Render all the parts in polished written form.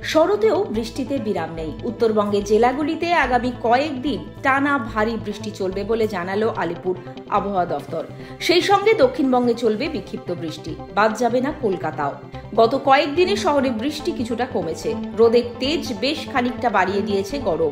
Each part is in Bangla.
শরতেও বৃষ্টিতে বিরাম নেই। উত্তরবঙ্গের জেলাগুলিতে আগামী কয়েকদিন টানা ভারী বৃষ্টি চলবে বলে জানালো আলিপুর আবহাওয়া দফতর। সেই সঙ্গে দক্ষিণবঙ্গে চলবে বিক্ষিপ্ত বৃষ্টি, বাদ যাবে না কলকাতাও। গত কয়েকদিনে শহরে বৃষ্টি কিছুটা কমেছে, রোদের তেজ বেশ খানিকটা বাড়িয়ে দিয়েছে গরম।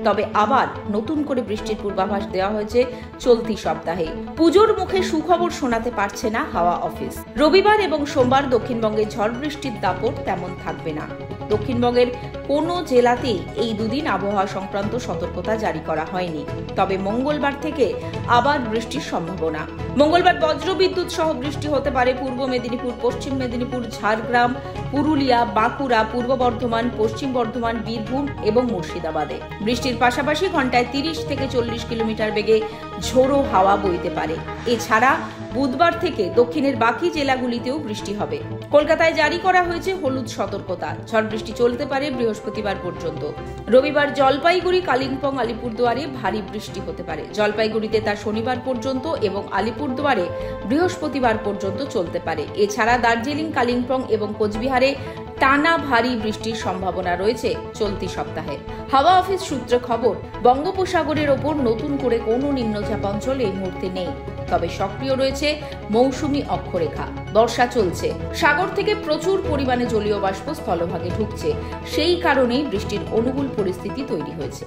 তবে আবার নতুন করে বৃষ্টির পূর্বাভাস দেওয়া হয়েছে চলতি সপ্তাহে। পুজোর মুখে সুখবর শোনাতে পারছে না হাওয়া অফিস। রবিবার এবং সোমবার দক্ষিণবঙ্গে ঝড় বৃষ্টির দাপট তেমন থাকবে না। দক্ষিণবঙ্গের কোনো জেলাতেই এই দুদিন আবহাওয়া সংক্রান্ত সতর্কতা জারি করা হয়নি। তবে মঙ্গলবার থেকে আবার বৃষ্টির সম্ভাবনা। মঙ্গলবার বজ্রবিদ্যুৎ সহ বৃষ্টি হতে পারে পূর্ব মেদিনীপুর, পশ্চিম মেদিনীপুর, ঝাড়গ্রাম, পুরুলিয়া, বাঁকুড়া, পূর্ব বর্ধমান, পশ্চিম বর্ধমান, বীরভূম এবং মুর্শিদাবাদে। বৃষ্টির পাশাপাশি ঘন্টায় 30 থেকে 40 কিলোমিটার বেগে ঝোড়ো হাওয়া বইতে পারে। এছাড়া বুধবার থেকে দক্ষিণের বাকি জেলাগুলিতেও বৃষ্টি হবে। কলকাতায় জারি করা হয়েছে হলুদ সতর্কতা। ঝড় বৃষ্টি চলতে পারে বৃহস্পতিবার পর্যন্ত। রবিবার জলপাইগুড়ি, কালিম্পং, আলিপুরদুয়ারে ভারী বৃষ্টি হতে পারে। জলপাইগুড়িতে তা শনিবার পর্যন্ত এবং আলিপুরদুয়ারে বৃহস্পতিবার পর্যন্ত চলতে পারে। এছাড়া দার্জিলিং, কালিম্পং এবং কোচবিহারে টানা ভারী বৃষ্টির সম্ভাবনা রয়েছে চলতি সপ্তাহে। হাওয়া অফিস সূত্রে খবর, বঙ্গোপসাগরের ওপর নতুন করে কোনো নিম্নচাপ অঞ্চল এই মুহূর্তে নেই। তবে সক্রিয় রয়েছে মৌসুমী অক্ষরেখা। বর্ষা চলছে, সাগর থেকে প্রচুর পরিমাণে জলীয় বাষ্প স্থলভাগে ঢুকছে। সেই কারণেই বৃষ্টির অনুকূল পরিস্থিতি তৈরি হয়েছে।